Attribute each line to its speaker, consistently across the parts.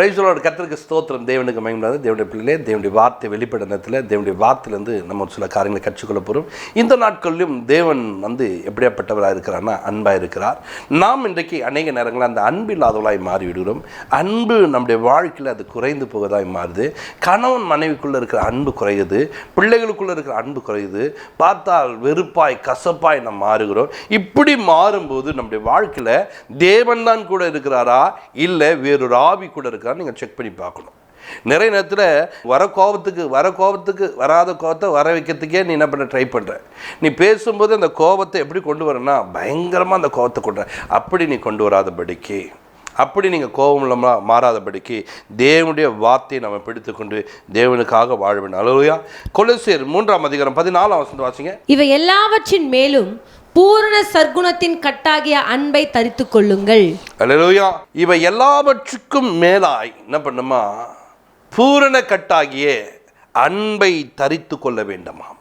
Speaker 1: Praise the Lord. கர்த்தருக்கு ஸ்தோத்திரம். தேவனுக்கு மகிமை. தேவனுடைய பிள்ளைகளே, தேவனுடைய வார்த்தை வெளிப்படுத்தினத்தில் தேவனுடைய வார்த்தையிலேருந்து நம்ம ஒரு சில காரியங்களை கற்றுக்கொள்ள போகிறோம். இந்த நாட்களிலும் தேவன் எப்படியாப்பட்டவராக இருக்கிறார்னா அன்பாக இருக்கிறார். நாம் இன்றைக்கு அநேக நேரங்களில் அந்த அன்பு இல்லாதவளாய் மாறிவிடுகிறோம். அன்பு நம்முடைய வாழ்க்கையில் அது குறைந்து போவதாய் மாறுது. கணவன் மனைவிக்குள்ளே இருக்கிற அன்பு குறையுது, பிள்ளைகளுக்குள்ளே இருக்கிற அன்பு குறையுது. பார்த்தால் வெறுப்பாய் கசப்பாய் நாம் மாறுகிறோம். இப்படி மாறும்போது நம்முடைய வாழ்க்கையில் தேவன் தான் கூட இருக்கிறாரா, இல்லை வேறொரு ஆவி கூட இருக்கான்னு நீங்கள் செக் பண்ணி பார்க்கணும். நிறைய நேரத்தில் வர கோபத்துக்கு வராத கோபத்தை வர வைக்கிறதுக்கே நீ என்ன பண்ண ட்ரை பண்ணுற. நீ பேசும்போது அந்த கோபத்தை எப்படி கொண்டு வரனா, பயங்கரமாக அந்த கோபத்தை கொண்டு வர. அப்படி நீ கொண்டு வராதபடிக்கு, அப்படி நீங்கள் கோபம் இல்லாமல் மாறாதபடிக்கு தேவனுடைய வார்த்தையை நம்ம பிடித்துக்கொண்டு தேவனுக்காக வாழ வேண்டும். அல்லேலூயா. கொலோசியர் 3:14 வாசிங்க.
Speaker 2: இவை எல்லாவற்றின் மேலும் பூரண சற்குணத்தின் கட்டாகிய அன்பை தரித்துக் கொள்ளுங்கள்.
Speaker 1: அல்லேலூயா. இவை எல்லாவற்றுக்கும் மேலாய் என்ன பண்ணுமா, பூரண கட்டாகிய அன்பை தரித்து கொள்ள வேண்டுமாம்.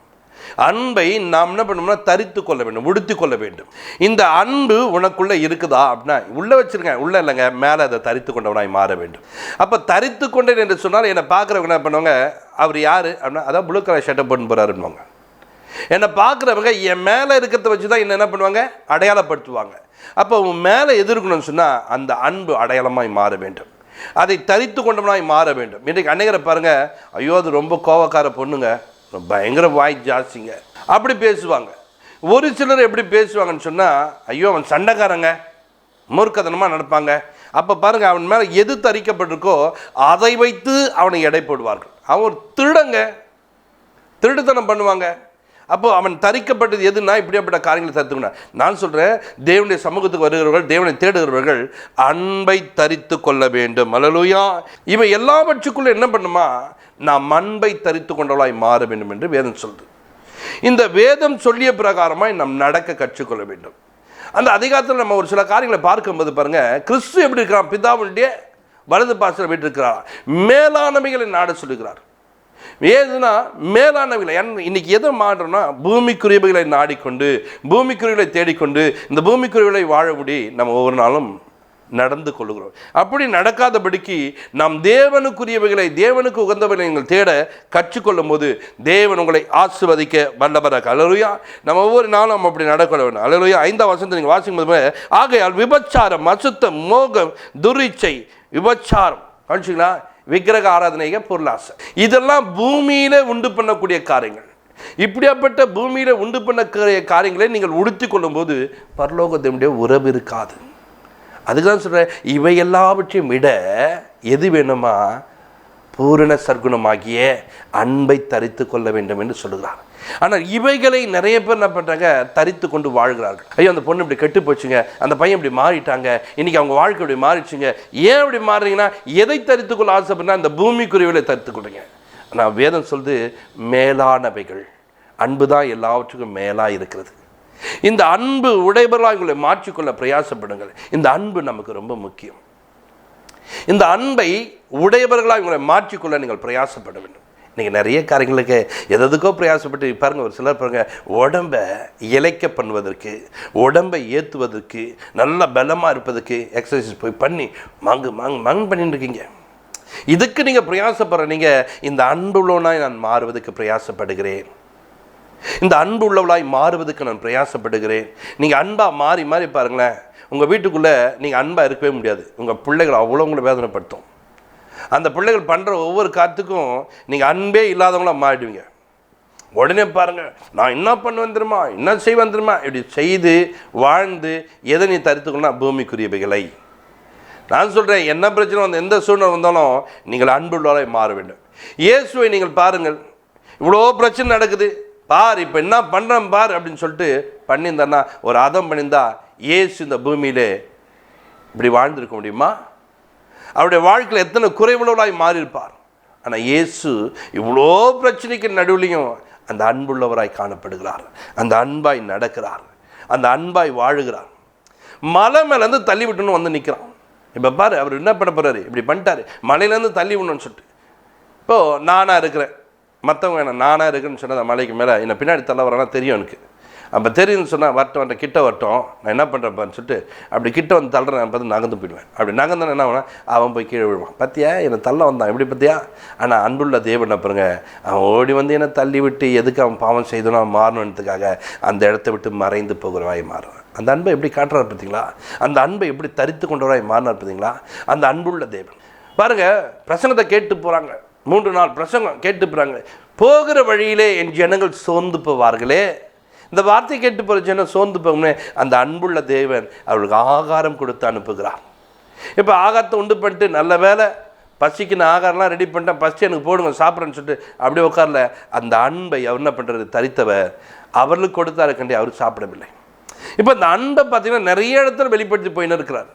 Speaker 1: அன்பை நாம் என்ன பண்ணோம்னா தரித்து கொள்ள வேண்டும், உடுத்தி கொள்ள வேண்டும். இந்த அன்பு உனக்குள்ளே இருக்குதா அப்படின்னா, உள்ளே வச்சுருக்கேன், உள்ளே இல்லைங்க, மேலே அதை தரித்து கொண்டவனாய் மாற வேண்டும். அப்போ தரித்து கொண்டேன் என்று சொன்னால் என்னை பார்க்குறவங்க என்ன பண்ணுவாங்க, அவர் யார் அப்படின்னா, அதான் ப்ளூ கலர் ஷர்ட்டை போட்டு போகிறாருன்னுவாங்க. என்னை பார்க்குறவங்க என் மேலே இருக்கிறத வச்சு தான் என்ன பண்ணுவாங்க, அடையாளப்படுத்துவாங்க. அப்போ உன் மேலே எதிர்க்கணும்னு சொன்னால் அந்த அன்பு அடையாளமாய் மாற வேண்டும், அதை தரித்து கொண்டவனாய் மாற வேண்டும். இன்றைக்கு அநேகரை பாருங்கள், ஐயோ அது ரொம்ப கோவக்கார பொண்ணுங்க, பயங்கர வாய் ஜாஸ்திங்க, அப்படி பேசுவாங்க. ஒரு சிலர் எப்படி பேசுவாங்கன்னு சொன்னால், ஐயோ அவன் சண்டைக்காரங்க, மூர்க்கத்தனமாக நடப்பாங்க. அப்போ பாருங்கள், அவன் மேலே எது தரிக்கப்பட்டிருக்கோ அதை வைத்து அவனை எடை போடுவார்கள். அவன் ஒரு திருடுத்தனம் பண்ணுவாங்க. அப்போ அவன் தரிக்கப்பட்டது எதுனா இப்படியாப்பட்ட காரியங்களை தரித்துக்கணும். நான் சொல்கிறேன், தேவனுடைய சமூகத்துக்கு வருகிறவர்கள், தேவனை தேடுகிறவர்கள் அன்பை தரித்து கொள்ள வேண்டும். அல்லேலூயா. இவை எல்லாவற்றுக்குள்ள என்ன பண்ணுமா, நாம் அன்பை தரித்து கொண்டவளாய் மாற வேண்டும் என்று வேதம் சொல்லுது. இந்த வேதம் சொல்லிய பிரகாரமாய் நாம் நடக்க கற்றுக்கொள்ள வேண்டும். அந்த அதிகாரத்தில் நம்ம ஒரு சில காரியங்களை பார்க்கும்போது பாருங்க, கிறிஸ்து எப்படி இருக்கிறான், பிதாவுடைய வலது பாசத்தில் வீட்டு இருக்கிறார், மேலானவைகளை நாட சொல்லுகிறார். ஏதுனா மேலானவைகளை. இன்னைக்கு எதை மாற்றோம்னா, பூமிக்குரியவைகளை நாடிக்கொண்டு, பூமிக்குரியவைகளை தேடிக்கொண்டு, இந்த பூமிக்குரியவைகளை வாழபடி நம்ம ஒவ்வொரு நாளும் நடந்து கொள்ளுகிறோம். அப்படி நடக்காதபடிக்கு நாம் தேவனுக்குரியவைகளை, தேவனுக்கு உகந்தவைகளை நீங்கள் தேட கற்றுக்கொள்ளும் போது தேவன் உங்களை ஆசீர்வதிக்க வல்லவராக. அல்லேலூயா. நம்ம ஒவ்வொரு நாளும் நம்ம அப்படி நடக்க வேண்டும். அல்லேலூயா. 5ஆம் வசனத்தை நீங்கள் வாசிக்கும் போது, ஆகையால் விபச்சாரம், அசுத்தம், மோகம், துரிச்சை, விபச்சாரம், கவனிச்சிங்களா, விக்கிரக ஆராதனைக, பொருளாசை, இதெல்லாம் பூமியில உண்டு பண்ணக்கூடிய காரியங்கள். இப்படியாப்பட்ட பூமியில உண்டு பண்ணக்கூடிய காரியங்களை நீங்கள் உடுத்தி கொள்ளும் போது பரலோகத்தினுடைய உறவு இருக்காது. அதுதான் சொல்கிறேன், இவை எல்லாவற்றையும் விட எது வேணுமா, பூரண சற்குணமாகிய அன்பை தரித்து கொள்ள வேண்டும் என்று சொல்லுகிறார். ஆனால் இவைகளை நிறைய பேர் என்ன பண்ணுறாங்க, தரித்து கொண்டு வாழ்கிறார்கள். ஐயோ அந்த பொண்ணு இப்படி கெட்டு போச்சுங்க, அந்த பையன் இப்படி மாறிட்டாங்க, இன்றைக்கி அவங்க வாழ்க்கை இப்படி மாறிடுச்சுங்க. ஏன் இப்படி மாறுறீங்கன்னா, எதை தரித்துக்கொள்ள ஆசைப்படுனா இந்த பூமிக்குரியவர்களை தரித்துக்கொள்ளுங்க. ஆனால் வேதம் சொல்லுது, மேலானவைகள், அன்பு தான் எல்லாவற்றுக்கும் மேலாக இருக்கிறது. இந்த அன்பு உடையவர்களாக உங்களை மாற்றிக்கொள்ள பிரயாசப்படுங்கள். இந்த அன்பு நமக்கு ரொம்ப முக்கியம். இந்த அன்பை உடையவர்களாக உங்களை மாற்றிக்கொள்ள நீங்கள் பிரயாசப்பட வேண்டும். இன்றைக்கி நிறைய காரியங்களுக்கு எதுக்கோ பிரயாசப்பட்டு பாருங்கள். ஒரு சிலர் பாருங்கள், உடம்பை இளைக்க பண்ணுவதற்கு, உடம்பை ஏற்றுவதற்கு, நல்ல பலமாக இருப்பதற்கு எக்ஸசைஸ் போய் பண்ணி மங்கு பண்ணிட்டு இருக்கீங்க. இதுக்கு நீங்கள் பிரயாசப்படுற நீங்கள், இந்த அன்புள்ளவனாய் நான் மாறுவதற்கு பிரயாசப்படுகிறேன், இந்த அன்பு உள்ளவளாய் மாறுவதற்கு நான் பிரயாசப்படுகிறேன். நீங்கள் அன்பாக மாறி மாறி பாருங்களேன், உங்கள் வீட்டுக்குள்ளே நீங்கள் அன்பாக இருக்கவே முடியாது. உங்கள் பிள்ளைகள் அவ்வளோ உங்களை வேதனைப்படுத்தும். அந்த பிள்ளைகள் பண்ணுற ஒவ்வொரு காத்துக்கும் நீங்கள் அன்பே இல்லாதவங்களாக மாறிடுவீங்க. உடனே பாருங்கள், நான் என்ன பண்ணுவேன் தெரியுமா, என்ன செய்வேன் தெரியுமா, இப்படி செய்து வாழ்ந்து எதை நீ தரித்துக்கணும்னா பூமிக்குரியவைகளை. நான் சொல்கிறேன், என்ன பிரச்சனை வந்து எந்த சூழ்நிலை வந்தாலும் நீங்கள் அன்புள்ளவராய் மாற வேண்டும். இயேசுவை நீங்கள் பாருங்கள், இவ்வளோ பிரச்சனை நடக்குது பார், இப்போ என்ன பண்ணுறேன் பார் அப்படின்னு சொல்லிட்டு பண்ணியிருந்தான்னா, ஒரு அதம் பண்ணியிருந்தா இயேசு இந்த பூமியிலே இப்படி வாழ்ந்திருக்க முடியுமா? அவருடைய வாழ்க்கையில் எத்தனை குறைவுள்ளவராய் மாறியிருப்பார். ஆனால் இயேசு இவ்வளோ பிரச்சனைக்கு நடுவுலையும் அந்த அன்புள்ளவராய் காணப்படுகிறார், அந்த அன்பாய் நடக்கிறார், அந்த அன்பாய் வாழுகிறார். மலை மேலேருந்து தள்ளி விட்டுன்னு வந்து நிற்கிறான். இப்போ பாரு, அவர் என்ன பண்ண போகிறாரு, இப்படி பண்ணிட்டாரு, மலையிலேருந்து தள்ளி விடணும்னு சொல்லிட்டு. இப்போது நானாக இருக்கிறேன், மற்றவங்க என்ன நானாக இருக்குன்னு சொன்னால் மலைக்கு மேலே என்னை பின்னாடி தள்ள வரானா தெரியும் எனக்கு. அப்போ தெரியுதுன்னு சொன்னால் வரட்டும் கிட்ட வரட்டும், நான் என்ன பண்ணுறப்பான்னு சொல்லிட்டு அப்படி கிட்ட வந்து தள்ளுறேன், நான் பார்த்து நகர்ந்து போயிடுவேன். அப்படி நகர்ந்தானே என்ன ஆகுனா அவன் போய் கீழே விழுவான். பார்த்தியா என்னை தள்ள வந்தான் எப்படி பார்த்தியா. ஆனால் அன்புள்ள தேவன் பாருங்க, அவன் ஓடி வந்து என்னை தள்ளி விட்டு எதுக்கு அவன் பாவம் செய்தோன்னா மாறணுன்றதுக்காக அந்த இடத்த விட்டு மறைந்து போகிறவாய் மாறுவான். அந்த அன்பை எப்படி காட்டுறாரு பார்த்தீங்களா, அந்த அன்பை எப்படி தரித்து கொண்டவராய் மாறினார் பார்த்தீங்களா, அந்த அன்புள்ள தேவன். பாருங்க, பிரசங்கத்தை கேட்டு போகிறாங்க, 3 நாள் பிரசங்கம் கேட்டு போகிறாங்க. போகிற வழியிலே என் ஜனங்கள் சோர்ந்து போவார்களே, இந்த வார்த்தை கேட்டு போகிற ஜனம் சோர்ந்து போகும்னே அந்த அன்புள்ள தேவன் அவர்களுக்கு ஆகாரம் கொடுத்து அனுப்புகிறார். இப்போ ஆகாரத்தை உண்டு பண்ணிட்டு நல்ல வேலை பசிக்கு நான் ஆகாரம்லாம் ரெடி பண்ணிட்டேன், பசி எனக்கு போடுங்க சாப்பிட்றேன்னு சொல்லிட்டு அப்படியே உட்காரல. அந்த அன்பை அவர் என்ன பண்ணுறது, தரித்தவர் அவர்களுக்கு கொடுத்தாரு கண்டி அவர் சாப்பிடவில்லை. இப்போ இந்த அன்பை பார்த்தீங்கன்னா நிறைய இடத்துல வெளிப்படுத்தி போயின்னு இருக்கிறார்.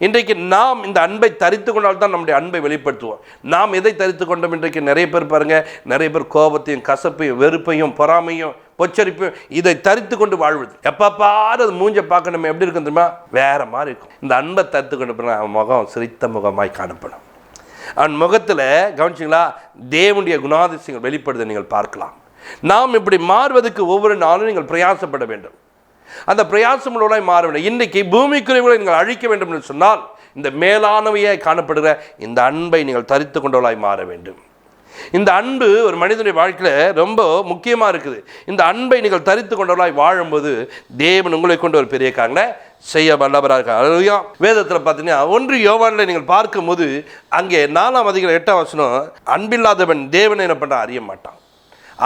Speaker 1: இன்றைக்கு நாம் இந்த அன்பை தரித்து கொண்டால் தான் நம்முடைய அன்பை வெளிப்படுத்துவோம். நாம் எதை தரித்து கொண்டோம்? இன்றைக்கு நிறைய பேர் பாருங்கள், நிறைய பேர் கோபத்தையும் கசப்பையும் வெறுப்பையும் பொறாமையும் பொச்சரிப்பையும் இதை தரித்து கொண்டு வாழ்வது. எப்போ பாரு அது மூஞ்ச பார்க்க நம்ம எப்படி இருக்கும் தெரியுமா, வேற மாதிரி இருக்கும். இந்த அன்பை தரித்து கொண்டு போனால் அவன் முகம் சிரித்த முகமாய் காணப்படும். அவன் முகத்தில் கவனிச்சிங்களா தேவனுடைய குணாதிசயங்கள் வெளிப்படுத்த நீங்கள் பார்க்கலாம். நாம் இப்படி மாறுவதற்கு ஒவ்வொரு நாளும் நீங்கள் பிரயாசப்பட வேண்டும். அந்த பிரயாசங்களோடாய் மாற வேண்டும். இன்றைக்கு பூமிக்குரியவர்களை நீங்கள் அழிக்க வேண்டும் என்று சொன்னால் இந்த மேலானவையாய் காணப்படுகிற இந்த அன்பை நீங்கள் தரித்து கொண்டவர்களாய் மாற வேண்டும். இந்த அன்பு ஒரு மனிதனுடைய வாழ்க்கையில் ரொம்ப முக்கியமாக இருக்குது. இந்த அன்பை நீங்கள் தரித்து கொண்டவர்களாய் வாழும்போது தேவன் உங்களை கொண்டு ஒரு பெரிய காரியங்களை செய்ய வல்லவராக இருக்காங்க. அல்லேலூயா. வேதத்தில் பார்த்தீங்கன்னா 1 யோவானில் நீங்கள் பார்க்கும்போது அங்கே 4ஆம் அதிகாரம் 8ஆம் வசனம், அன்பில்லாதவன் தேவனை என்ன பண்ணுறான் அறிய மாட்டான்.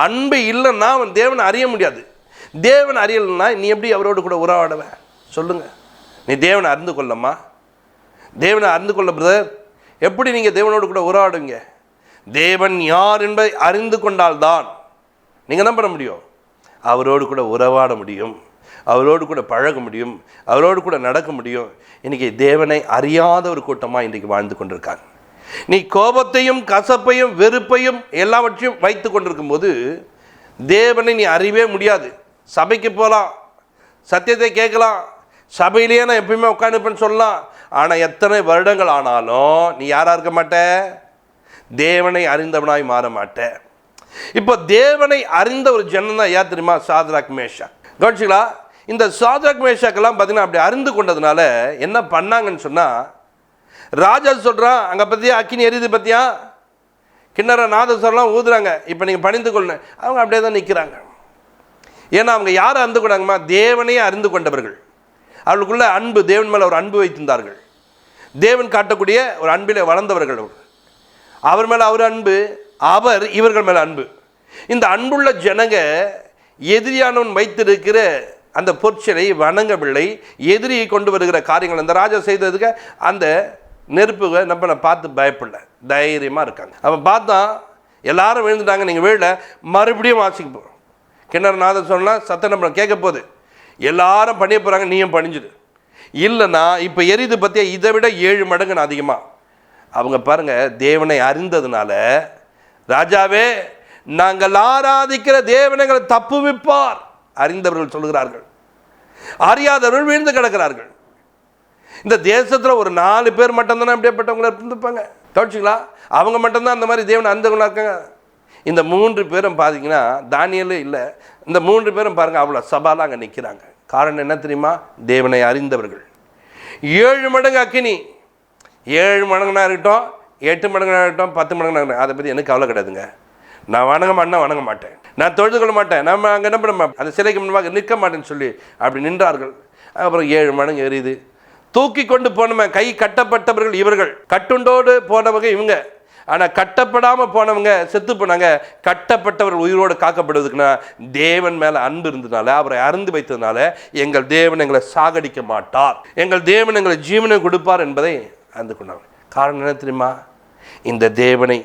Speaker 1: அன்பு இல்லைன்னா அவன் தேவனை அறிய முடியாது. தேவன் அறியலைன்னா நீ எப்படி அவரோடு கூட உறவாடுவ சொல்லுங்க. நீ தேவனை அறிந்து கொள்ளம்மா, தேவனை அறிந்து கொள்ள பிரதர், எப்படி நீங்கள் தேவனோடு கூட உறவாடுவீங்க? தேவன் யார் என்பதை அறிந்து கொண்டால்தான் நீங்கள் என்ன பண்ண முடியும், அவரோடு கூட உறவாட முடியும், அவரோடு கூட பழக முடியும், அவரோடு கூட நடக்க முடியும். இன்றைக்கி தேவனை அறியாத ஒரு கூட்டமாக இன்றைக்கு வாழ்ந்து கொண்டிருக்காங்க. நீ கோபத்தையும் கசப்பையும் வெறுப்பையும் எல்லாவற்றையும் வைத்து கொண்டிருக்கும் போது தேவனை நீ அறியவே முடியாது. சபைக்கு போகலாம், சத்தியத்தை கேட்கலாம், சபையிலேயே நான் எப்பயுமே உட்காந்துப்பேன்னு சொல்லலாம். ஆனால் எத்தனை வருடங்கள் ஆனாலும் நீ யாராக இருக்க மாட்ட, தேவனை அறிந்தவனாய் மாற மாட்ட. இப்போ தேவனை அறிந்த ஒரு ஜனம் தான் யார் தெரியுமா, சாத்ராக் மேஷாக். கவனிச்சிங்களா, இந்த சாத்ராக் மேஷாக்கெல்லாம் பார்த்தீங்கன்னா அப்படி அறிந்து கொண்டதுனால என்ன பண்ணாங்கன்னு சொன்னால், ராஜா சொல்கிறான் அங்கே பற்றியா அக்கினி எரியுது பற்றியா, கிண்ணற நாதஸ்வரம்லாம் ஊதுறாங்க, இப்போ நீங்கள் பணிந்து கொள்ளணும். அவங்க அப்படியே தான் நிற்கிறாங்க. ஏன்னா அவங்க யாரை அறிந்து கொண்டாங்கம்மா, தேவனையே அறிந்து கொண்டவர்கள். அவர்களுக்குள்ள அன்பு, தேவன் மேலே ஒரு அன்பு வைத்திருந்தார்கள். தேவன் காட்டக்கூடிய ஒரு அன்பிலே வளர்ந்தவர்கள். அவர் மேலே அவர் அன்பு, அவர் இவர்கள் மேலே அன்பு. இந்த அன்புள்ள ஜனங்க எதிரியானவன் வைத்திருக்கிற அந்த பொற்சிலை வணங்கவில்லை, எதிரியை கொண்டு வருகிற காரியங்கள் அந்த ராஜா செய்ததுக்கு அந்த நெருப்புக நம்ம பார்த்து பயப்படல, தைரியமாக இருக்காங்க. அப்போ பார்த்தா எல்லாரும் விழுந்துட்டாங்க. நீங்கள் வீழ மறுபடியும் வாசிக்க போகிறோம். கிணறு நாதம் சொன்னால் சத்தம் நம்ம கேட்க போகுது, எல்லாரும் பண்ணிய போகிறாங்க, நீயும் பணிஞ்சிடு. இல்லைன்னா இப்போ எரிது பற்றியா இதை விட 7 மடங்கு அதிகமாக. அவங்க பாருங்கள் தேவனை அறிந்ததுனால, ராஜாவே நாங்கள் ஆராதிக்கிற தேவனைகளை தப்புவிப்பார் அறிந்தவர்கள் சொல்கிறார்கள், அறியாதவர்கள் வீழ்ந்து கிடக்கிறார்கள். இந்த தேசத்தில் ஒரு 4 பேர் மட்டும்தானே அப்படியேப்பட்டவங்களை இருந்துப்பாங்க. தோச்சிங்களா, அவங்க மட்டும்தான் அந்த மாதிரி தேவனை அறிந்தவங்களா இருக்காங்க. இந்த 3 பேரும் பார்த்தீங்கன்னா தானியேலே இல்லை, இந்த 3 பேரும் பாருங்கள் அவ்வளோ சபாலாம் அங்கே நிற்கிறாங்க. காரணம் என்ன தெரியுமா, தேவனை அறிந்தவர்கள். 7 மடங்கு அக்கினி, 7 மடங்குனா இருக்கட்டும், 8 மடங்குனா இருக்கட்டும், 10 மடங்குனா இருக்கட்டும், அதை பற்றி எனக்கு கவலை கிடையாதுங்க. நான் வணங்க மாட்டேன், நான் தொழுது கொள்ள மாட்டேன், நம்ம அங்கே என்ன பண்ண அந்த சிலைக்கு முன்பாக நிற்க மாட்டேன்னு சொல்லி அப்படி நின்றார்கள். அப்புறம் 7 மடங்கு எரியுது. தூக்கி கொண்டு போனவன் கை கட்டப்பட்டவர்கள் இவர்கள், கட்டுண்டோடு போனவங்க இவங்க. ஆனால் கட்டப்படாமல் போனவங்க செத்து போனாங்க. கட்டப்பட்டவர் உயிரோடு காக்கப்படுவதுக்குன்னா தேவன் மேலே அன்பு இருந்ததுனால, அவரை அறிந்து வைத்ததுனால எங்கள் தேவன் எங்களை சாகடிக்க மாட்டார், எங்கள் தேவன் எங்களை ஜீவனை கொடுப்பார் என்பதை அறிந்து கொண்டாங்க. காரணம் என்ன தெரியுமா, இந்த தேவனை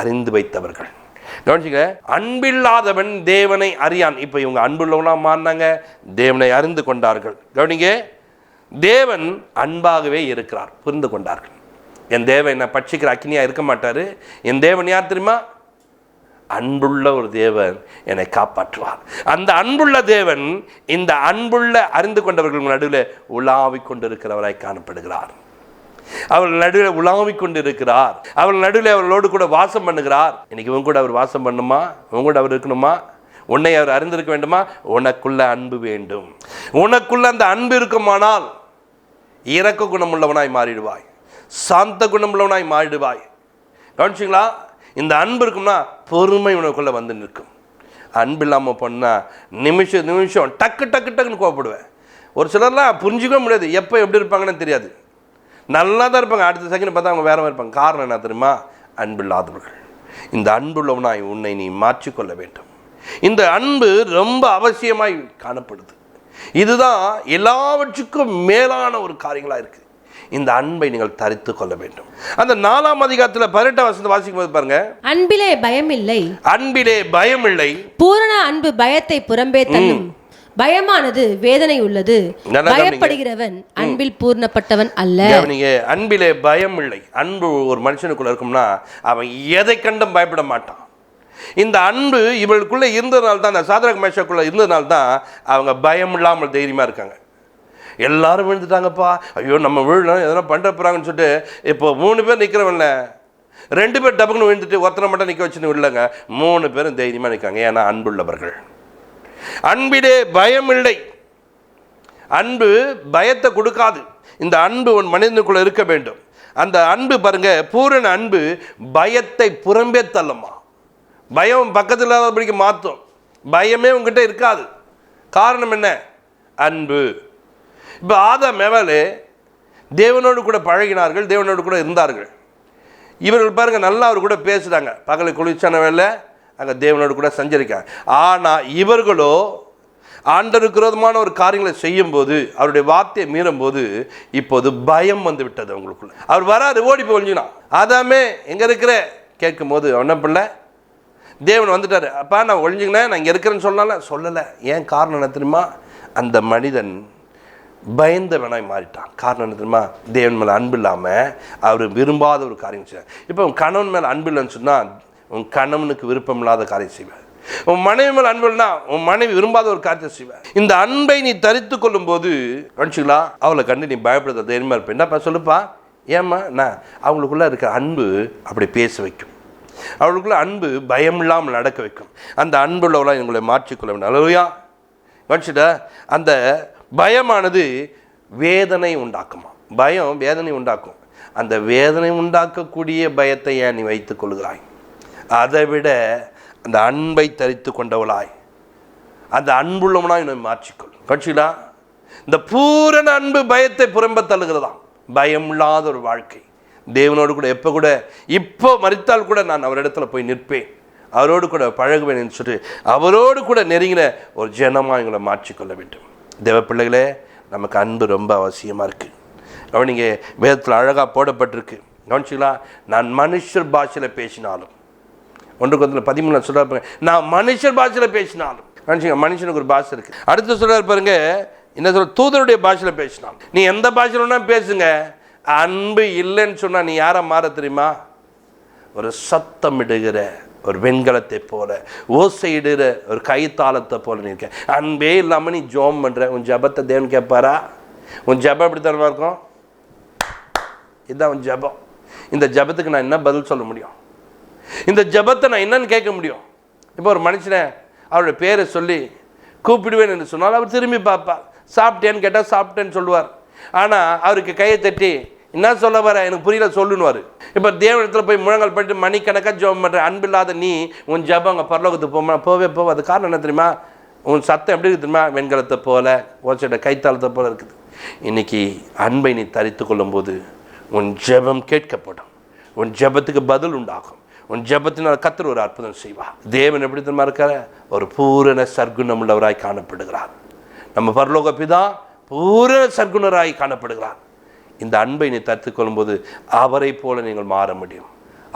Speaker 1: அறிந்து வைத்தவர்கள். கவனிச்சுங்க, அன்பில்லாதவன் தேவனை அறியான். இப்போ இவங்க அன்புள்ளவனாக மாறினாங்க, தேவனை அறிந்து கொண்டார்கள். கவனிங்க, தேவன் அன்பாகவே இருக்கிறார், புரிந்து கொண்டார்கள். என் தேவன் என்னை பட்சிக்கிற அக்கினியாக இருக்க மாட்டார். என் தேவன் யார் தெரியுமா, அன்புள்ள ஒரு தேவன் என்னை காப்பாற்றுவார். அந்த அன்புள்ள தேவன் இந்த அன்புள்ள அறிந்து கொண்டவர்கள் நடுவில் உலாவிக் கொண்டிருக்கிறவராய் காணப்படுகிறார். அவர்கள் நடுவில் உலாவிக் கொண்டிருக்கிறார். அவர்கள் நடுவில் அவர்களோடு கூட வாசம் பண்ணுகிறார். இன்னைக்கு இவங்க கூட அவர் வாசம் பண்ணுமா, இவங்க கூட அவர் இருக்கணுமா? உன்னை அவர் அறிந்திருக்க வேண்டுமா? உனக்குள்ள அன்பு வேண்டும். உனக்குள்ள அந்த அன்பு இருக்குமானால் இரக்க குணமுள்ளவனாய் மாறிடுவாய், சாந்த குணமுள்ளவனாய் மாறிடுவாய். கவனிச்சிங்களா? இந்த அன்பு இருக்கும்னா பொறுமை உனக்குள்ள வந்து நிற்கும். அன்பு இல்லாமல் பண்ணால் நிமிஷம் டக்கு டக்கு டக்குன்னு கோவப்படுவேன். ஒரு சிலர்லாம் புரிஞ்சிக்கவே முடியாது, எப்போ எப்படி இருப்பாங்கன்னு தெரியாது. நல்லா தான் இருப்பாங்க, அடுத்த செகண்ட் பார்த்தா அவங்க வேற மாதிரி இருப்பாங்க. காரணம் என்ன தெரியுமா? அன்பு இல்லாதவர்கள். இந்த அன்புள்ளவனாய் உன்னை நீ மாற்றிக்கொள்ள வேண்டும். இந்த அன்பு ரொம்ப அவசியமாய் காணப்படுது. இதுதான் எல்லாவற்றுக்கும் மேலான ஒரு காரியங்களாக இருக்குது. இந்த அன்பை நீங்கள் தரித்து கொள்ள வேண்டும். அந்த 4ஆம் அதிகாரத்தில் 18ஆம் வசனத்தை வாசிக்கும் போது பாருங்க,
Speaker 2: அன்பிலே பயம் இல்லை,
Speaker 1: அன்பிலே பயம் இல்லை,
Speaker 2: பூரண அன்பு பயத்தை புறம்பே தள்ளும், பயமானது வேதனை உள்ளது, பயப்படுகிறவன் அன்பில் பூர்ணப்பட்டவன் அல்ல.
Speaker 1: அன்பிலே பயம் இல்லை. அன்பு ஒரு மனுஷனுக்குள்ள இருக்கும்னா அவன் எதை கண்டும் பயப்பட மாட்டான். இந்த அன்பு இவளுக்குள்ள இருந்ததுனால தான், அந்த சாத்ராக் மேஷாக்குள்ள இருந்ததுனால தான் அவங்க பயம் இல்லாமல் தைரியமா இருக்காங்க. எல்லாரும் விழுந்துட்டாங்கப்பா, ஐயோ நம்ம விழலாம் எதனா பண்ண போறாங்கன்னு சொல்லிட்டு இப்போ 3 பேர் நிற்கிறவன்ல 2 பேர் டபுக்குன்னு விழுந்துட்டு ஒருத்தனை மட்டும் நிற்க வச்சுன்னு விடலங்க. 3 பேரும் தைரியமாக நிற்காங்க. ஏன்னா அன்புள்ளவர்கள். அன்பிலே பயம் இல்லை. அன்பு பயத்தை கொடுக்காது. இந்த அன்பு உன் மனிதனுக்குள்ள இருக்க வேண்டும். அந்த அன்பு பாருங்க, பூரண அன்பு பயத்தை புறம்பே தள்ளுமா. பயம் பக்கத்தில் இல்லாதபடிக்கு மாற்றும். பயமே உங்ககிட்ட இருக்காது. காரணம் என்ன? அன்பு. இப்போ ஆதாம் ஏவாளே தேவனோடு கூட பழகினார்கள், தேவனோடு கூட இருந்தார்கள். இவர்கள் பாருங்க நல்லா அவர் கூட பேசுகிறாங்க. பகலை குளிர்ச்சான வேலை அங்கே தேவனோடு கூட சஞ்சரிக்காங்க. ஆனால் இவர்களோ ஆண்டவருக்கு விரோதமான ஒரு காரியங்களை செய்யும்போது, அவருடைய வார்த்தையை மீறும்போது இப்போது பயம் வந்து விட்டது அவங்களுக்குள்ள. அவர் வராது, ஓடி போய் ஒழிஞ்சினா. ஆதாமே எங்கே இருக்கிற கேட்கும் போது என்ன பண்ணல, தேவன் வந்துட்டார். அப்பா நான் ஒழிஞ்சுக்கினேன், நான் இங்கே இருக்கிறேன்னு சொல்லலை. ஏன் காரணம் என்ன தெரியுமா? அந்த மனிதன் பயந்தவனாய் மாறிட்டான். காரணம் என்ன தெரியுமா? தேவன் மேலே அன்பு இல்லாமல் அவர் விரும்பாத ஒரு காரியம் செய்வார். இப்போ உன் கணவன் மேலே அன்பு இல்லைன்னு சொன்னால் உன் கணவனுக்கு விருப்பம் இல்லாத காரியம் செய்வார். உன் மனைவி மேலே அன்பு இல்லைன்னா உன் மனைவி விரும்பாத ஒரு காரியத்தை செய்வார். இந்த அன்பை நீ தரித்து கொள்ளும் போது கணிச்சிங்களா, அவளை கண்டு நீ பயப்படுத்த தைரியமாக இருப்பேன். என்னப்பா சொல்லுப்பா, ஏம்மா? நான் அவங்களுக்குள்ள இருக்கிற அன்பு அப்படி பேச வைக்கும். அவளுக்குள்ள அன்பு பயம் இல்லாமல் நடக்க வைக்கும். அந்த அன்புள்ளவளாக எங்களை மாற்றிக்கொள்ள வேண்டும். அல்லையா? கணிச்சிட்ட அந்த பயமானது வேதனை உண்டாக்குமா. பயம் வேதனை உண்டாக்கும். அந்த வேதனை உண்டாக்கக்கூடிய பயத்தை ஏன் நீ வைத்துக் கொள்கிறாய்? அதை விட அந்த அன்பை தரித்து கொண்டவளாய், அந்த அன்புள்ளவனாய் என்னை மாற்றிக்கொள். கட்சிலா, இந்த பூரண அன்பு பயத்தை புறம்ப தள்ளுகிறதாம். பயம் இல்லாத ஒரு வாழ்க்கை. தேவனோடு கூட எப்போ கூட, இப்போ மரித்தால் கூட நான் அவரிடத்துல போய் நிற்பேன், அவரோடு கூட பழகுவேன் என்று சொல்லி அவரோடு கூட நெருங்கின ஒரு ஜனமாக எங்களை மாற்றிக்கொள்ள வேண்டும். தேவ பிள்ளைகளே, நமக்கு அன்பு ரொம்ப அவசியமாக இருக்குது. கவனிங்க, வேதத்தில் அழகாக போடப்பட்டிருக்கு. கவனிச்சிங்களா? நான் மனுஷர் பாஷையில் பேசினாலும், 1 Corinthians 13 சொல்கிறார், நான் மனுஷர் பாஷையில் பேசினாலும். கவனிச்சிங்க, மனுஷனுக்கு ஒரு பாஷை இருக்குது. அடுத்து சொல்கிறார் பாருங்க, என்ன சொல்ற, தூதருடைய பாஷையில் பேசினாலும். நீ எந்த பாஷையில் வேணா பேசுங்க, அன்பு இல்லைன்னு சொன்னால் நீ யாரை மாற தெரியுமா? ஒரு சத்தமிடுகிற ஒரு வெண்கலத்தை போல, ஓசையிடுகிற ஒரு கைத்தாளத்தை போல நீ இருக்க. அன்பே இல்லாமல் நீ ஜோம் பண்ணுற, உன் ஜபத்தை தேவன் கேட்பாரா? உன் ஜபம் எப்படி தரமா இருக்கும்? இதுதான் உன் ஜபம். இந்த ஜபத்துக்கு நான் என்ன பதில் சொல்ல முடியும்? இந்த ஜபத்தை நான் என்னன்னு கேட்க முடியும்? இப்போ ஒரு மனுஷனை அவருடைய பேரை சொல்லி கூப்பிடுவேன் என்று சொன்னால் அவர் திரும்பி பார்ப்பார். சாப்பிட்டேன்னு கேட்டால் சாப்பிட்டேன்னு சொல்லுவார். ஆனால் அவருக்கு கையை தட்டி என்ன சொல்ல வர, எனக்கு புரியல சொல்லுன்னுவார். இப்போ தேவனத்தில் போய் முழங்கால் பண்ணிட்டு மணிக்கணக்காக ஜெபம் பண்ணுற அன்பில்லாத நீ உன் ஜெபம் அங்கே பரலோகத்துக்கு போவே. அது காரணம் என்ன தெரியுமா? உன் சத்தம் எப்படி இருக்குது தெரியுமா? வெண்கலத்தை போல, ஓசையோட கைத்தாளத்தை போல இருக்குது. இன்னைக்கு அன்பை நீ தரித்து கொள்ளும்போது உன் ஜெபம் கேட்கப்படும், உன் ஜெபத்துக்கு பதில் உண்டாகும், உன் ஜெபத்தினால் கர்த்தர் ஒரு அற்புதம் செய்வார். தேவன் எப்படி தெரியுமா இருக்கார? ஒரு பூரண சர்க்குணம் உள்ளவராய் காணப்படுகிறார். நம்ம பரலோக பிதா பூரண சர்க்குணராய் காணப்படுகிறார். இந்த அன்பை நீ தரித்து கொள்ளும்போது அவரை போல நீங்கள் மாற முடியும்.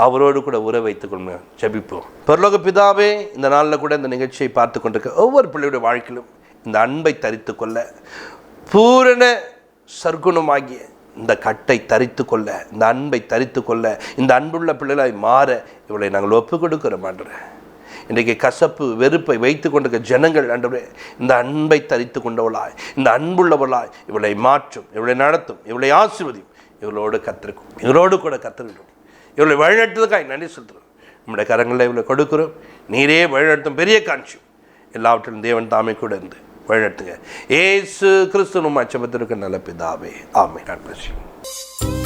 Speaker 1: அவரோடு கூட உறவை வைத்துக் கொள்ளுங்க. ஜெபிப்போம். பரலோக பிதாவே, இந்த நாளில் கூட இந்த நிகழ்ச்சியை பார்த்து கொண்டிருக்க ஒவ்வொரு பிள்ளையுடைய வாழ்க்கையிலும் இந்த அன்பை தரித்து கொள்ள, பூரண சர்க்குணமாகிய இந்த கட்டை தரித்து கொள்ள, இந்த அன்பை தரித்து கொள்ள, இந்த அன்புள்ள பிள்ளைகளாய் மாற இவளை நாங்கள் ஒப்புக் கொடுக்கிறோம் ஆண்டவரே. இன்றைக்கு கசப்பு வெறுப்பை வைத்து கொண்டிருக்க ஜனங்கள் ஆண்டவரே, இந்த அன்பை தரித்து கொண்டவளாய், இந்த அன்புள்ளவளாய் இவளை மாற்றும், இவளை நடத்தும், இவளை ஆசீர்வதியும். இவளோடு கத்திருக்கும், இவளோடு கூட கத்திருக்கும். இவளை வழிநடத்துவதற்காக நன்றி சொல்கிறோம். நம்முடைய கரங்களில் இவளை கொடுக்கிறோம். நீரே வழிநடத்தும் பெரிய காட்சி எல்லாவற்றிலும் தேவன் தாமே கூட இருந்து வழிநடத்துங்க. ஏசு கிறிஸ்து நம்ம அச்சபத்திற்கு நல்ல பிதாவே. ஆமென். God bless you.